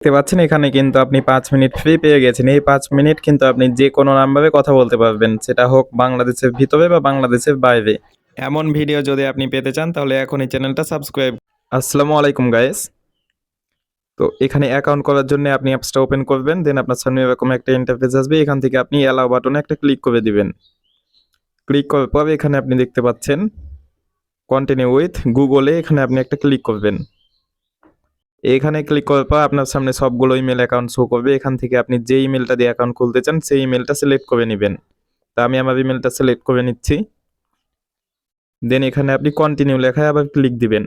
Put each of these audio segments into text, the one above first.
দেখতে পাচ্ছেন এখানে কিন্তু আপনি 5 মিনিট ফ্রি পেয়ে গেছেন। এই 5 মিনিট কিন্তু আপনি যে কোনো নাম্বারে কথা বলতে পারবেন। সেটা হোক বাংলাদেশের ভিতরে বা বাংলাদেশের বাইরে। এমন ভিডিও যদি আপনি পেতে চান তাহলে এখনই চ্যানেলটা সাবস্ক্রাইব। আসসালামু আলাইকুম গাইস। তো এখানে অ্যাকাউন্ট করার জন্য আপনি অ্যাপসটা ওপেন করবেন। দেন আপনার সামনে এরকম একটা ইন্টারফেস আসবে। এখান থেকে আপনি অ্যালাও বাটনে একটা ক্লিক করে দিবেন। ক্লিক করার পর এখানে আপনি দেখতে পাচ্ছেন কন্টিনিউ উইথ গুগলে এখানে আপনি একটা ক্লিক করবেন। এখানে ক্লিক করার পর আপনার সামনে সবগুলো ইমেল অ্যাকাউন্ট শো করবে। এখান থেকে আপনি যে ইমেলটা দিয়ে অ্যাকাউন্ট খুলতে চান সেই ইমেলটা সিলেক্ট করে নেবেন। তা আমি আমার ইমেলটা সিলেক্ট করে নিচ্ছি। দেন এখানে আপনি কন্টিনিউ লেখায় আবার ক্লিক দিবেন।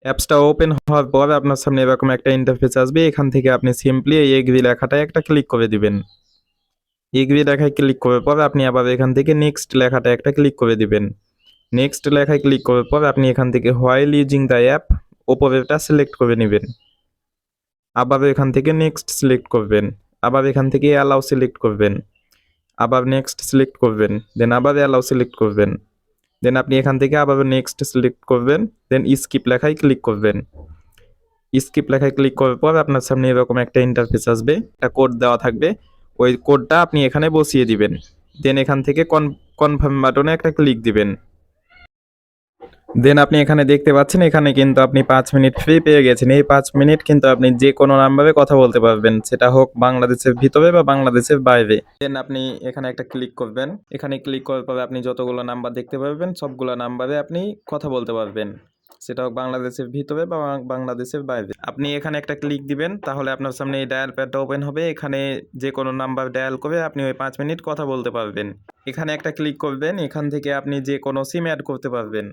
অ্যাপসটা ওপেন হওয়ার পর আপনার সামনে এরকম একটা ইন্টারফেস আসবে। এখান থেকে আপনি সিম্পলি এই এগ্রি লেখাটায় একটা ক্লিক করে দিবেন। এগ্রি লেখায় ক্লিক করার পর আপনি আবার এখান থেকে নেক্সট লেখাটায় একটা ক্লিক করে দিবেন। নেক্সট লেখায় ক্লিক করার পর আপনি এখান থেকে হোয়াইল ইউজিং দ্য অ্যাপ ওপরেরটা সিলেক্ট করে নেবেন। আবার এখান থেকে নেক্সট সিলেক্ট করবেন। আবার এখান থেকে অ্যালাউ সিলেক্ট করবেন। আবার নেক্সট সিলেক্ট করবেন। দেন আবার অ্যালাউ সিলেক্ট করবেন। দেন আপনি এখান থেকে আবার নেক্সট সিলেক্ট করবেন। দেন স্কিপ লেখায় ক্লিক করবেন। স্কিপ লেখায় ক্লিক করার পর আপনার সামনে এরকম একটা ইন্টারফেস আসবে। একটা কোড দেওয়া থাকবে। ওই কোডটা আপনি এখানে বসিয়ে দিবেন। দেন এখান থেকে কনফার্ম বাটনে একটা ক্লিক দিবেন। দেন আপনি এখানে দেখতে পাচ্ছেন এখানে কিন্তু আপনি 5 মিনিট ফ্রি পেয়ে গেছেন। এই 5 মিনিট কিন্তু আপনি যে কোনো নাম্বারে কথা বলতে পারবেন। সেটা হোক বাংলাদেশের ভিতরে বা বাংলাদেশের বাইরে। দেন আপনি এখানে একটা ক্লিক করবেন। এখানে ক্লিক করার পরে আপনি যতগুলো নাম্বার দেখতে পারবেন সবগুলো নাম্বারে আপনি কথা বলতে পারবেন। সেটা হোক বাংলাদেশের ভিতরে বা বাংলাদেশের বাইরে। আপনি এখানে একটা ক্লিক দিবেন, তাহলে আপনার সামনে এই ডায়াল প্যাডটা ওপেন হবে। এখানে যে কোনো নাম্বার ডায়াল করে আপনি ওই 5 মিনিট কথা বলতে পারবেন। এখানে একটা ক্লিক করবেন। এখান থেকে আপনি যে কোনো সিম অ্যাড করতে পারবেন।